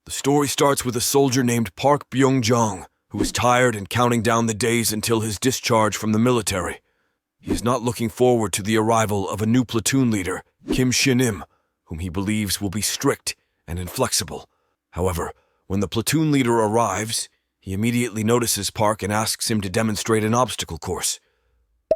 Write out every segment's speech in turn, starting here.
The story starts with a soldier named Park Byung-jong, who is tired and counting down the days until his discharge from the military. He is not looking forward to the arrival of a new platoon leader, Kim Shin-im, whom he believes will be strict and inflexible. However, when the platoon leader arrives, he immediately notices Park and asks him to demonstrate an obstacle course.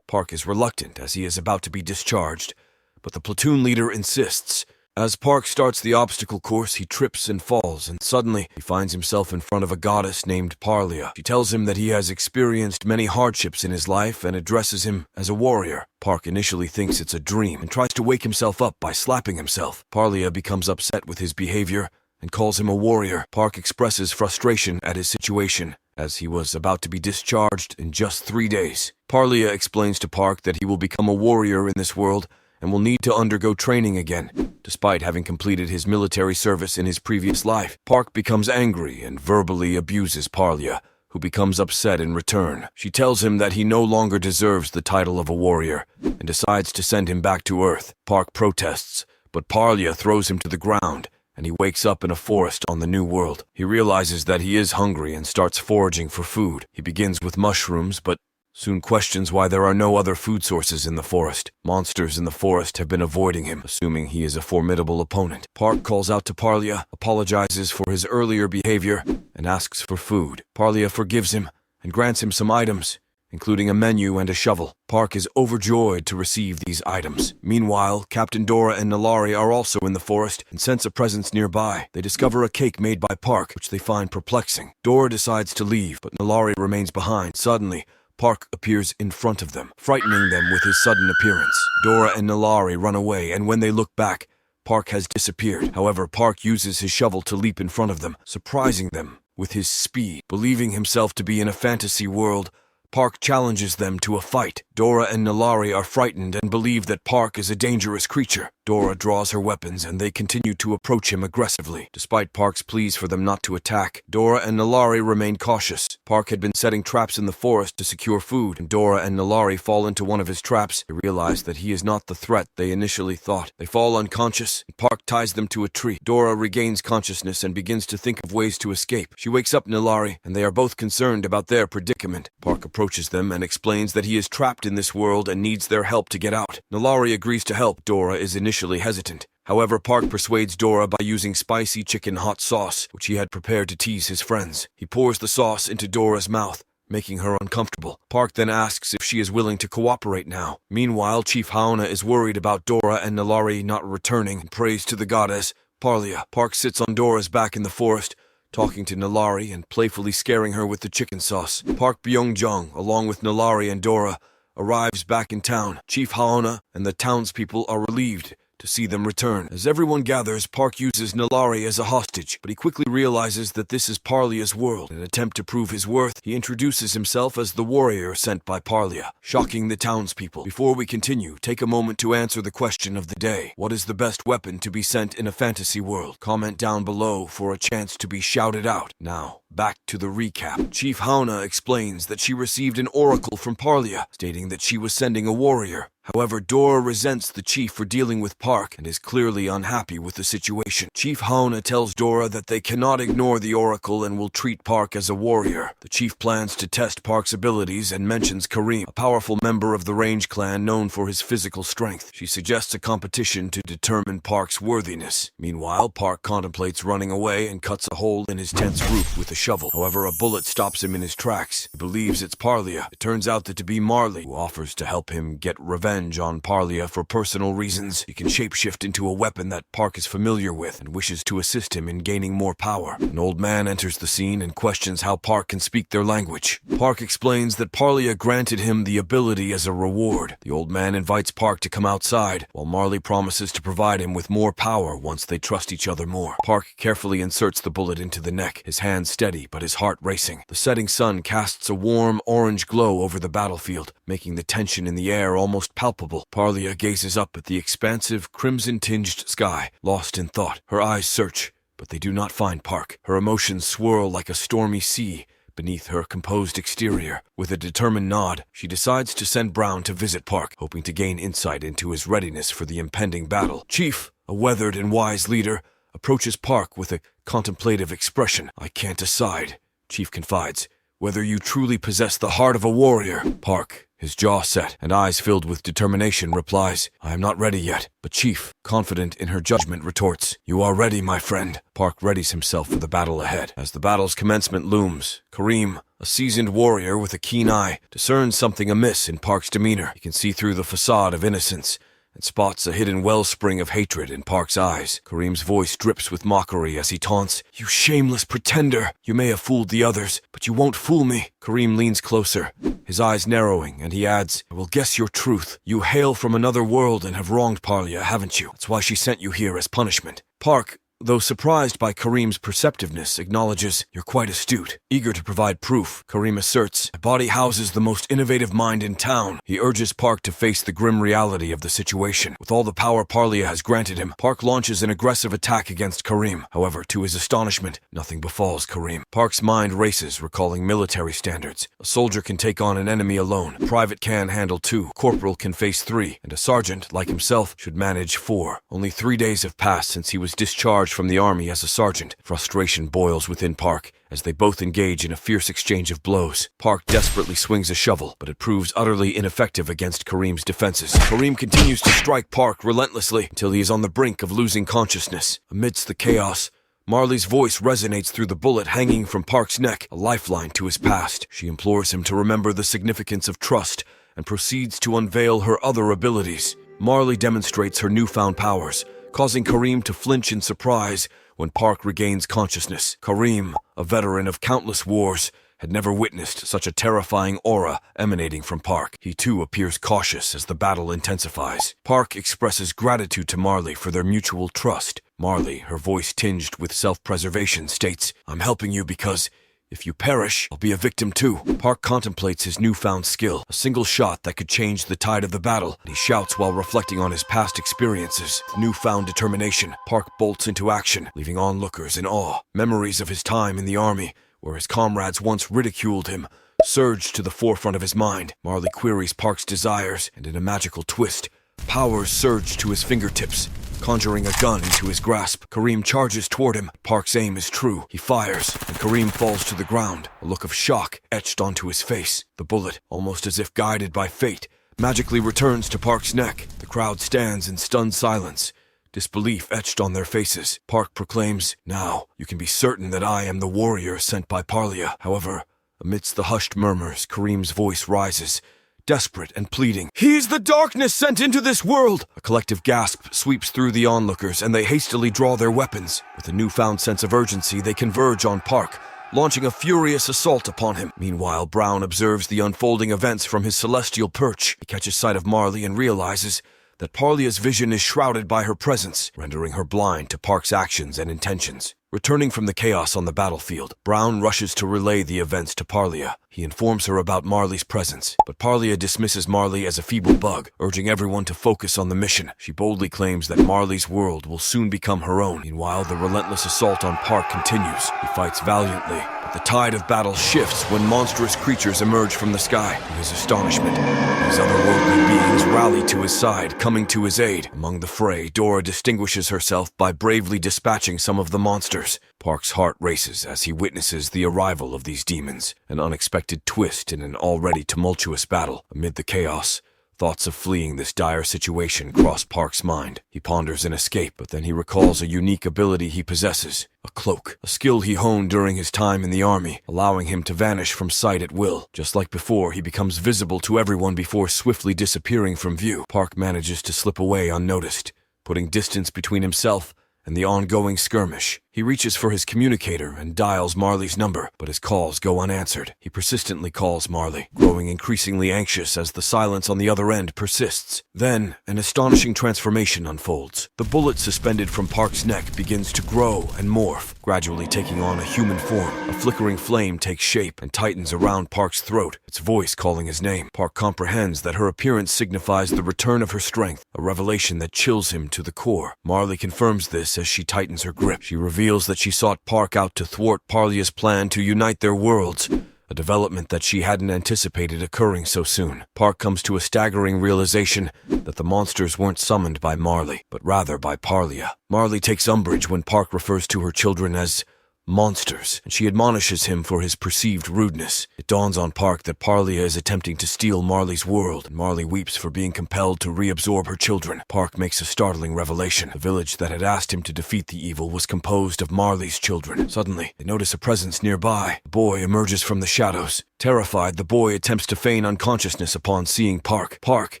Park is reluctant as he is about to be discharged, but the platoon leader insists. As Park starts the obstacle course, he trips and falls, and suddenly he finds himself in front of a goddess named Parlia. She tells him that he has experienced many hardships in his life and addresses him as a warrior. Park initially thinks it's a dream and tries to wake himself up by slapping himself. Parlia becomes upset with his behavior and calls him a warrior. Park expresses frustration at his situation, as he was about to be discharged in just 3 days. Parlia explains to Park that he will become a warrior in this world and will need to undergo training again. Despite having completed his military service in his previous life, Park becomes angry and verbally abuses Parlia, who becomes upset in return. She tells him that he no longer deserves the title of a warrior and decides to send him back to Earth. Park protests, but Parlia throws him to the ground, and he wakes up in a forest on the new world. He realizes that he is hungry and starts foraging for food. He begins with mushrooms, but soon questions why there are no other food sources in the forest. Monsters in the forest have been avoiding him, assuming he is a formidable opponent. Park calls out to Parlia, apologizes for his earlier behavior, and asks for food. Parlia forgives him and grants him some items, including a menu and a shovel. Park is overjoyed to receive these items. Meanwhile, Captain Dora and Nalari are also in the forest and sense a presence nearby. They discover a cake made by Park, which they find perplexing. Dora decides to leave, but Nalari remains behind. Suddenly, Park appears in front of them, frightening them with his sudden appearance. Dora and Nalari run away, and when they look back, Park has disappeared. However, Park uses his shovel to leap in front of them, surprising them with his speed. Believing himself to be in a fantasy world, Park challenges them to a fight. Dora and Nalari are frightened and believe that Park is a dangerous creature. Dora draws her weapons and they continue to approach him aggressively. Despite Park's pleas for them not to attack, Dora and Nalari remain cautious. Park had been setting traps in the forest to secure food, and Dora and Nalari fall into one of his traps. They realize that he is not the threat they initially thought. They fall unconscious, and Park ties them to a tree. Dora regains consciousness and begins to think of ways to escape. She wakes up Nalari, and they are both concerned about their predicament. Park approaches them and explains that he is trapped in this world and needs their help to get out. Nalari agrees to help. Dora is initially hesitant. However, Park persuades Dora by using spicy chicken hot sauce, which he had prepared to tease his friends. He pours the sauce into Dora's mouth, making her uncomfortable. Park then asks if she is willing to cooperate now. Meanwhile, Chief Haona is worried about Dora and Nalari not returning and prays to the goddess, Parlia. Park sits on Dora's back in the forest, talking to Nalari and playfully scaring her with the chicken sauce. Park Byung-jong, along with Nalari and Dora, arrives back in town. Chief Haona and the townspeople are relieved to see them return. As everyone gathers, Park uses Nalari as a hostage, but he quickly realizes that this is Parlia's world. In an attempt to prove his worth, he introduces himself as the warrior sent by Parlia, shocking the townspeople. Before we continue, take a moment to answer the question of the day. What is the best weapon to be sent in a fantasy world? Comment down below for a chance to be shouted out. Now, back to the recap. Chief Haona explains that she received an oracle from Parlia, stating that she was sending a warrior. However, Dora resents the chief for dealing with Park and is clearly unhappy with the situation. Chief Haona tells Dora that they cannot ignore the oracle and will treat Park as a warrior. The chief plans to test Park's abilities and mentions Kareem, a powerful member of the Range clan known for his physical strength. She suggests a competition to determine Park's worthiness. Meanwhile, Park contemplates running away and cuts a hole in his tent's roof with a shovel. However, a bullet stops him in his tracks. He believes it's Parlia. It turns out that to be Marley, who offers to help him get revenge on Parlia for personal reasons. He can shapeshift into a weapon that Park is familiar with and wishes to assist him in gaining more power. An old man enters the scene and questions how Park can speak their language. Park explains that Parlia granted him the ability as a reward. The old man invites Park to come outside, while Marley promises to provide him with more power once they trust each other more. Park carefully inserts the bullet into the neck, his hand steady but his heart racing. The setting sun casts a warm orange glow over the battlefield, making the tension in the air almost palpable. Parlia gazes up at the expansive, crimson-tinged sky, lost in thought. Her eyes search, but they do not find Park. Her emotions swirl like a stormy sea beneath her composed exterior. With a determined nod, she decides to send Brown to visit Park, hoping to gain insight into his readiness for the impending battle. Chief, a weathered and wise leader, approaches Park with a contemplative expression. "I can't decide," Chief confides, "whether you truly possess the heart of a warrior." Park, his jaw set and eyes filled with determination, replies, "I am not ready yet." But Chief, confident in her judgment, retorts, "You are ready, my friend." Park readies himself for the battle ahead. As the battle's commencement looms, Kareem, a seasoned warrior with a keen eye, discerns something amiss in Park's demeanor. He can see through the facade of innocence and spots a hidden wellspring of hatred in Park's eyes. Kareem's voice drips with mockery as he taunts, "You shameless pretender! You may have fooled the others, but you won't fool me." Kareem leans closer, his eyes narrowing, and he adds, "I will guess your truth. You hail from another world and have wronged Parlia, haven't you? That's why she sent you here as punishment." Park, though surprised by Kareem's perceptiveness, acknowledges, "You're quite astute." Eager to provide proof, Kareem asserts, "My body houses the most innovative mind in town." He urges Park to face the grim reality of the situation. With all the power Parlia has granted him, Park launches an aggressive attack against Kareem. However, to his astonishment, nothing befalls Kareem. Park's mind races, recalling military standards. A soldier can take on an enemy alone, a private can handle 2, a corporal can face 3, and a sergeant, like himself, should manage 4. Only 3 days have passed since he was discharged from the army as a sergeant. Frustration boils within Park as they both engage in a fierce exchange of blows. Park desperately swings a shovel, but it proves utterly ineffective against Kareem's defenses. Kareem continues to strike Park relentlessly until he is on the brink of losing consciousness. Amidst the chaos, Marley's voice resonates through the bullet hanging from Park's neck, a lifeline to his past. She implores him to remember the significance of trust and proceeds to unveil her other abilities. Marley demonstrates her newfound powers, causing Kareem to flinch in surprise when Park regains consciousness. Kareem, a veteran of countless wars, had never witnessed such a terrifying aura emanating from Park. He too appears cautious as the battle intensifies. Park expresses gratitude to Marley for their mutual trust. Marley, her voice tinged with self-preservation, states, "I'm helping you because if you perish, I'll be a victim too." Park contemplates his newfound skill, a single shot that could change the tide of the battle. He shouts while reflecting on his past experiences. With newfound determination, Park bolts into action, leaving onlookers in awe. Memories of his time in the army, where his comrades once ridiculed him, surged to the forefront of his mind. Marley queries Park's desires, and in a magical twist, powers surge to his fingertips, conjuring a gun into his grasp. Kareem charges toward him. Park's aim is true. He fires, and Kareem falls to the ground, a look of shock etched onto his face. The bullet, almost as if guided by fate, magically returns to Park's neck. The crowd stands in stunned silence, disbelief etched on their faces. Park proclaims, "Now, you can be certain that I am the warrior sent by Parlia." However, amidst the hushed murmurs, Kareem's voice rises, desperate and pleading. "He's the darkness sent into this world!" A collective gasp sweeps through the onlookers, and they hastily draw their weapons. With a newfound sense of urgency, they converge on Park, launching a furious assault upon him. Meanwhile, Brown observes the unfolding events from his celestial perch. He catches sight of Marley and realizes that Parlia's vision is shrouded by her presence, rendering her blind to Park's actions and intentions. Returning from the chaos on the battlefield, Brown rushes to relay the events to Parlia. He informs her about Marley's presence, but Parlia dismisses Marley as a feeble bug, urging everyone to focus on the mission. She boldly claims that Marley's world will soon become her own. Meanwhile, the relentless assault on Park continues. He fights valiantly, but the tide of battle shifts when monstrous creatures emerge from the sky. To his astonishment, these otherworldly beings rally to his side, coming to his aid. Among the fray, Dora distinguishes herself by bravely dispatching some of the monsters. Park's heart races as he witnesses the arrival of these demons, an unexpected twist in an already tumultuous battle. Amid the chaos, thoughts of fleeing this dire situation cross Park's mind. He ponders an escape, but then he recalls a unique ability he possesses, a cloak, a skill he honed during his time in the army, allowing him to vanish from sight at will. Just like before, he becomes visible to everyone before swiftly disappearing from view. Park manages to slip away unnoticed, putting distance between himself and the ongoing skirmish. He reaches for his communicator and dials Marley's number, but his calls go unanswered. He persistently calls Marley, growing increasingly anxious as the silence on the other end persists. Then, an astonishing transformation unfolds. The bullet suspended from Park's neck begins to grow and morph, gradually taking on a human form. A flickering flame takes shape and tightens around Park's throat, its voice calling his name. Park comprehends that her appearance signifies the return of her strength, a revelation that chills him to the core. Marley confirms this as she tightens her grip. She reveals that she sought Park out to thwart Parlia's plan to unite their worlds, a development that she hadn't anticipated occurring so soon. Park comes to a staggering realization that the monsters weren't summoned by Marley, but rather by Parlia. Marley takes umbrage when Park refers to her children as monsters, and she admonishes him for his perceived rudeness. It dawns on Park that Parlia is attempting to steal Marley's world, and Marley weeps for being compelled to reabsorb her children. Park makes a startling revelation. The village that had asked him to defeat the evil was composed of Marley's children. Suddenly, they notice a presence nearby. The boy emerges from the shadows. Terrified, the boy attempts to feign unconsciousness upon seeing Park. Park,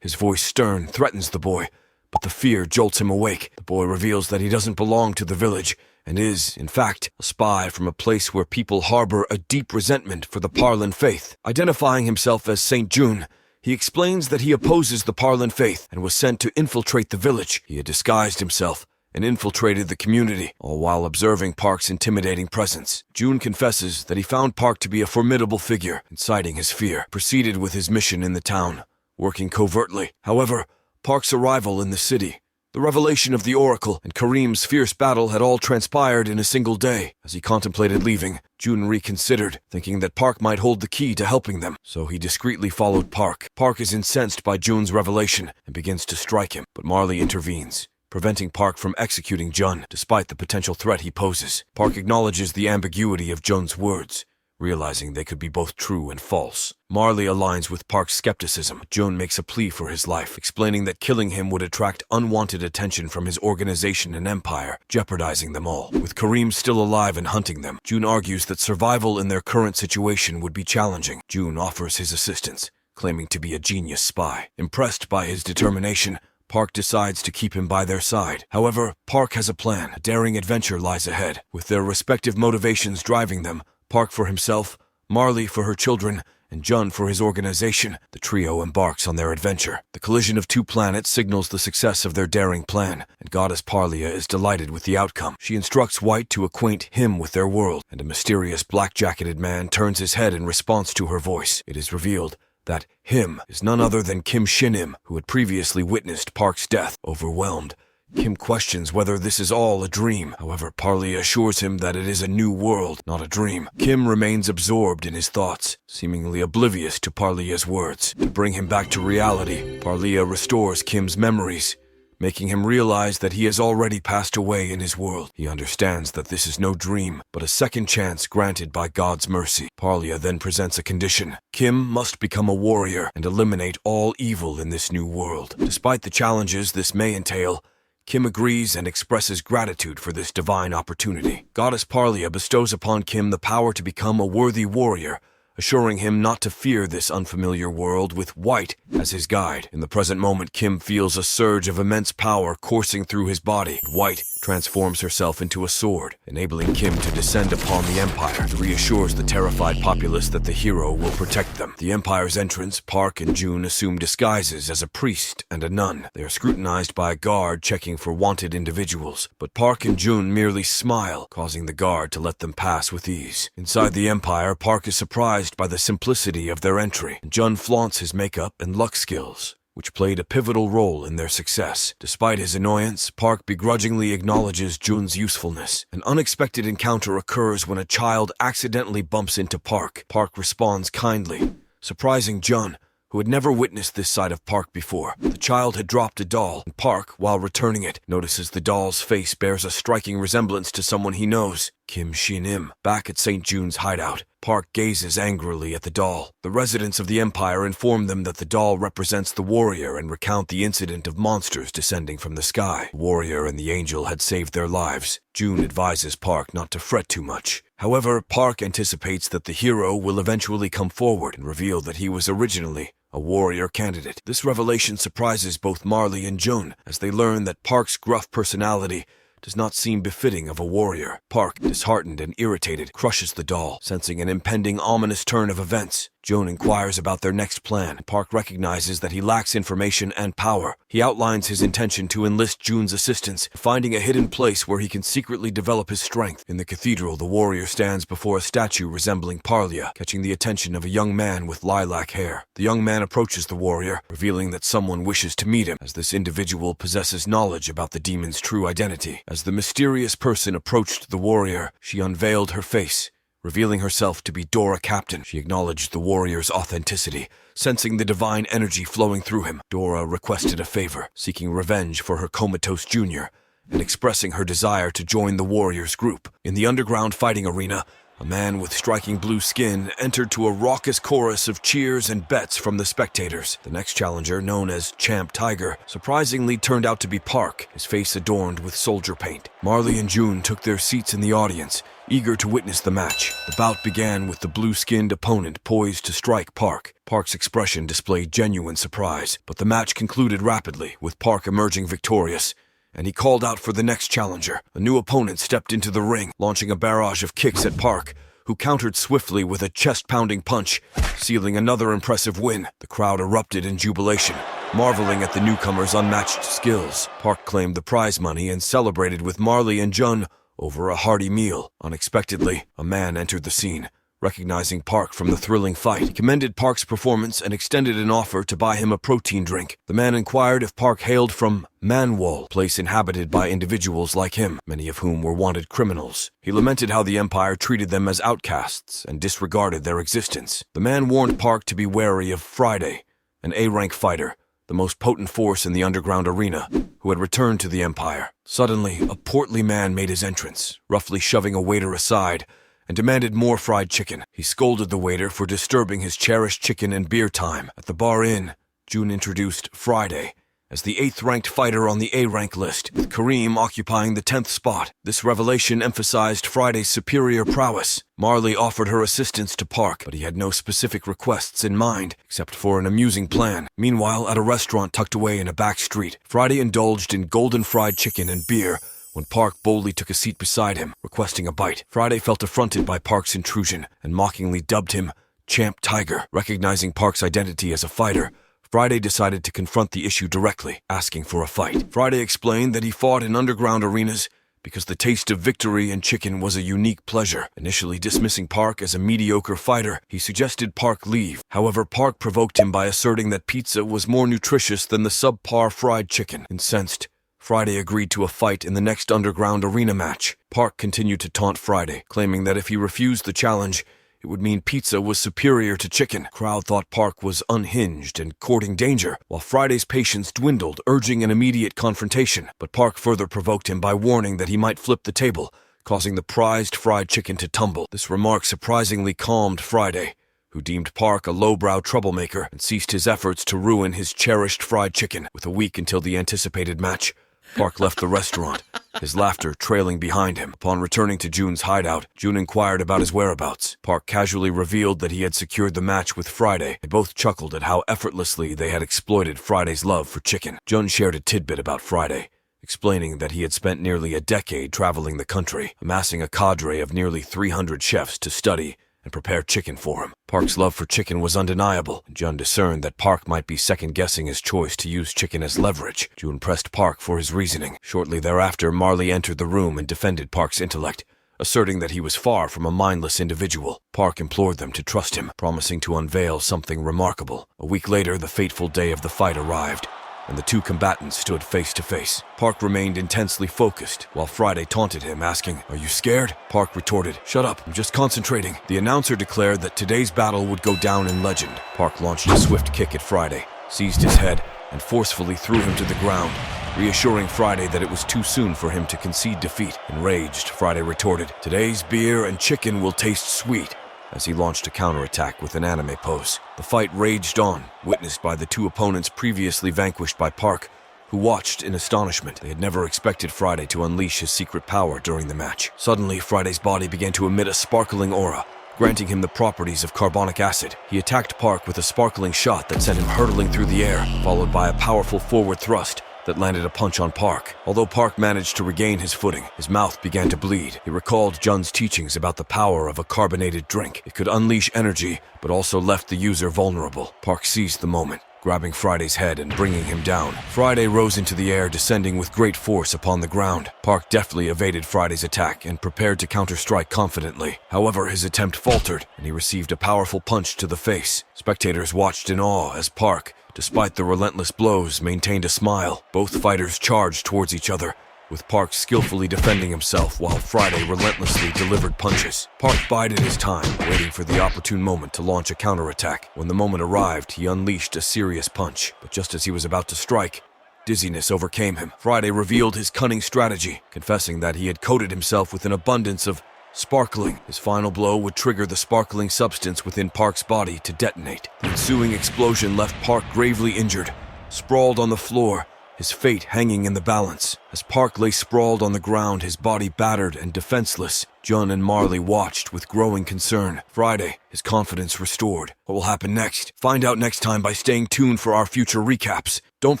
his voice stern, threatens the boy, but the fear jolts him awake. The boy reveals that he doesn't belong to the village, and is, in fact, a spy from a place where people harbor a deep resentment for the Parlin faith. Identifying himself as Saint June, he explains that he opposes the Parlin faith and was sent to infiltrate the village. He had disguised himself and infiltrated the community, all while observing Park's intimidating presence. June confesses that he found Park to be a formidable figure, inciting his fear, proceeded with his mission in the town, working covertly. However, Park's arrival in the city, the revelation of the Oracle, and Kareem's fierce battle had all transpired in a single day. As he contemplated leaving, June reconsidered, thinking that Park might hold the key to helping them, so he discreetly followed Park. Park is incensed by June's revelation and begins to strike him, but Marley intervenes, preventing Park from executing Jun, despite the potential threat he poses. Park acknowledges the ambiguity of Jun's words, realizing they could be both true and false. Marley aligns with Park's skepticism. June makes a plea for his life, explaining that killing him would attract unwanted attention from his organization and empire, jeopardizing them all. With Kareem still alive and hunting them, June argues that survival in their current situation would be challenging. June offers his assistance, claiming to be a genius spy. Impressed by his determination, Park decides to keep him by their side. However, Park has a plan. A daring adventure lies ahead, with their respective motivations driving them. Park for himself, Marley for her children, and Jun for his organization. The trio embarks on their adventure. The collision of two planets signals the success of their daring plan, and Goddess Parlia is delighted with the outcome. She instructs White to acquaint him with their world, and a mysterious black-jacketed man turns his head in response to her voice. It is revealed that him is none other than Kim Shin-im, who had previously witnessed Park's death. Overwhelmed, Kim questions whether this is all a dream. However, Parlia assures him that it is a new world, not a dream. Kim remains absorbed in his thoughts, seemingly oblivious to Parlia's words. To bring him back to reality, Parlia restores Kim's memories, making him realize that he has already passed away in his world. He understands that this is no dream, but a second chance granted by God's mercy. Parlia then presents a condition. Kim must become a warrior and eliminate all evil in this new world. Despite the challenges this may entail, Kim agrees and expresses gratitude for this divine opportunity. Goddess Parlia bestows upon Kim the power to become a worthy warrior, assuring him not to fear this unfamiliar world with White as his guide. In the present moment, Kim feels a surge of immense power coursing through his body. White transforms herself into a sword, enabling Kim to descend upon the Empire. It reassures the terrified populace that the hero will protect them. The Empire's entrance, Park and June assume disguises as a priest and a nun. They are scrutinized by a guard checking for wanted individuals, but Park and June merely smile, causing the guard to let them pass with ease. Inside the Empire, Park is surprised by the simplicity of their entry. Jun flaunts his makeup and luck skills, which played a pivotal role in their success. Despite his annoyance, Park begrudgingly acknowledges Jun's usefulness. An unexpected encounter occurs when a child accidentally bumps into Park. Park responds kindly, surprising Jun, who had never witnessed this side of Park before. The child had dropped a doll, and Park, while returning it, notices the doll's face bears a striking resemblance to someone he knows, Kim Shin-im. Back at St. June's hideout, Park gazes angrily at the doll. The residents of the Empire inform them that the doll represents the warrior and recount the incident of monsters descending from the sky. The warrior and the angel had saved their lives. June advises Park not to fret too much. However, Park anticipates that the hero will eventually come forward and reveal that he was originally a warrior candidate. This revelation surprises both Marley and June as they learn that Park's gruff personality does not seem befitting of a warrior. Park, disheartened and irritated, crushes the doll, sensing an impending ominous turn of events. June inquires about their next plan. Park recognizes that he lacks information and power. He outlines his intention to enlist June's assistance, finding a hidden place where he can secretly develop his strength. In the cathedral, the warrior stands before a statue resembling Parlia, catching the attention of a young man with lilac hair. The young man approaches the warrior, revealing that someone wishes to meet him, as this individual possesses knowledge about the demon's true identity. As the mysterious person approached the warrior, she unveiled her face, revealing herself to be Dora Captain. She acknowledged the warrior's authenticity, sensing the divine energy flowing through him. Dora requested a favor, seeking revenge for her comatose junior, and expressing her desire to join the warrior's group. In the underground fighting arena, a man with striking blue skin entered to a raucous chorus of cheers and bets from the spectators. The next challenger, known as Champ Tiger, surprisingly turned out to be Park, his face adorned with soldier paint. Marley and June took their seats in the audience, eager to witness the match. The bout began with the blue-skinned opponent poised to strike Park. Park's expression displayed genuine surprise, but the match concluded rapidly, with Park emerging victorious, and he called out for the next challenger. A new opponent stepped into the ring, launching a barrage of kicks at Park, who countered swiftly with a chest-pounding punch, sealing another impressive win. The crowd erupted in jubilation, marveling at the newcomer's unmatched skills. Park claimed the prize money and celebrated with Marley and Jun over a hearty meal. Unexpectedly, a man entered the scene. Recognizing Park from the thrilling fight, he commended Park's performance and extended an offer to buy him a protein drink. The man inquired if Park hailed from Manhwa, a place inhabited by individuals like him, many of whom were wanted criminals. He lamented how the Empire treated them as outcasts and disregarded their existence. The man warned Park to be wary of Friday, an A-rank fighter, the most potent force in the underground arena, who had returned to the Empire. Suddenly, a portly man made his entrance, roughly shoving a waiter aside, and demanded more fried chicken. He scolded the waiter for disturbing his cherished chicken and beer time. At the bar inn, June introduced Friday as the 8th-ranked fighter on the A-rank list, with Kareem occupying the 10th spot. This revelation emphasized Friday's superior prowess. Marley offered her assistance to Park, but he had no specific requests in mind, except for an amusing plan. Meanwhile, at a restaurant tucked away in a back street, Friday indulged in golden fried chicken and beer when Park boldly took a seat beside him, requesting a bite. Friday felt affronted by Park's intrusion and mockingly dubbed him Champ Tiger. Recognizing Park's identity as a fighter, Friday decided to confront the issue directly, asking for a fight. Friday explained that he fought in underground arenas because the taste of victory and chicken was a unique pleasure. Initially dismissing Park as a mediocre fighter, he suggested Park leave. However, Park provoked him by asserting that pizza was more nutritious than the subpar fried chicken. Incensed, Friday agreed to a fight in the next underground arena match. Park continued to taunt Friday, claiming that if he refused the challenge, it would mean pizza was superior to chicken. The crowd thought Park was unhinged and courting danger, while Friday's patience dwindled, urging an immediate confrontation. But Park further provoked him by warning that he might flip the table, causing the prized fried chicken to tumble. This remark surprisingly calmed Friday, who deemed Park a lowbrow troublemaker and ceased his efforts to ruin his cherished fried chicken. With a week until the anticipated match, Park left the restaurant, his laughter trailing behind him. Upon returning to June's hideout, June inquired about his whereabouts. Park casually revealed that he had secured the match with Friday. They both chuckled at how effortlessly they had exploited Friday's love for chicken. June shared a tidbit about Friday, explaining that he had spent nearly a decade traveling the country, amassing a cadre of nearly 300 chefs to study and prepare chicken for him. Park's love for chicken was undeniable, and Jun discerned that Park might be second-guessing his choice to use chicken as leverage. June pressed Park for his reasoning. Shortly thereafter, Marley entered the room and defended Park's intellect, asserting that he was far from a mindless individual. Park implored them to trust him, promising to unveil something remarkable. A week later, the fateful day of the fight arrived, and the two combatants stood face to face. Park remained intensely focused, while Friday taunted him, asking, "Are you scared?" Park retorted, "Shut up, I'm just concentrating." The announcer declared that today's battle would go down in legend. Park launched a swift kick at Friday, seized his head, and forcefully threw him to the ground, reassuring Friday that it was too soon for him to concede defeat. Enraged, Friday retorted, "Today's beer and chicken will taste sweet," as he launched a counterattack with an anime pose. The fight raged on, witnessed by the two opponents previously vanquished by Park, who watched in astonishment. They had never expected Friday to unleash his secret power during the match. Suddenly, Friday's body began to emit a sparkling aura, granting him the properties of carbonic acid. He attacked Park with a sparkling shot that sent him hurtling through the air, followed by a powerful forward thrust that landed a punch on Park. Although Park managed to regain his footing, his mouth began to bleed. He recalled Jun's teachings about the power of a carbonated drink. It could unleash energy, but also left the user vulnerable. Park seized the moment, grabbing Friday's head and bringing him down. Friday rose into the air, descending with great force upon the ground. Park deftly evaded Friday's attack and prepared to counter-strike confidently. However, his attempt faltered, and he received a powerful punch to the face. Spectators watched in awe as Park, despite the relentless blows, maintained a smile. Both fighters charged towards each other, with Park skillfully defending himself while Friday relentlessly delivered punches. Park bided his time, waiting for the opportune moment to launch a counterattack. When the moment arrived, he unleashed a serious punch, but just as he was about to strike, dizziness overcame him. Friday revealed his cunning strategy, confessing that he had coated himself with an abundance of sparkling. His final blow would trigger the sparkling substance within Park's body to detonate. The ensuing explosion left Park gravely injured, sprawled on the floor, his fate hanging in the balance. As Park lay sprawled on the ground, his body battered and defenseless, Jun and Marley watched with growing concern. Friday, his confidence restored. What will happen next? Find out next time by staying tuned for our future recaps. Don't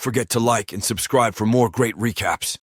forget to like and subscribe for more great recaps.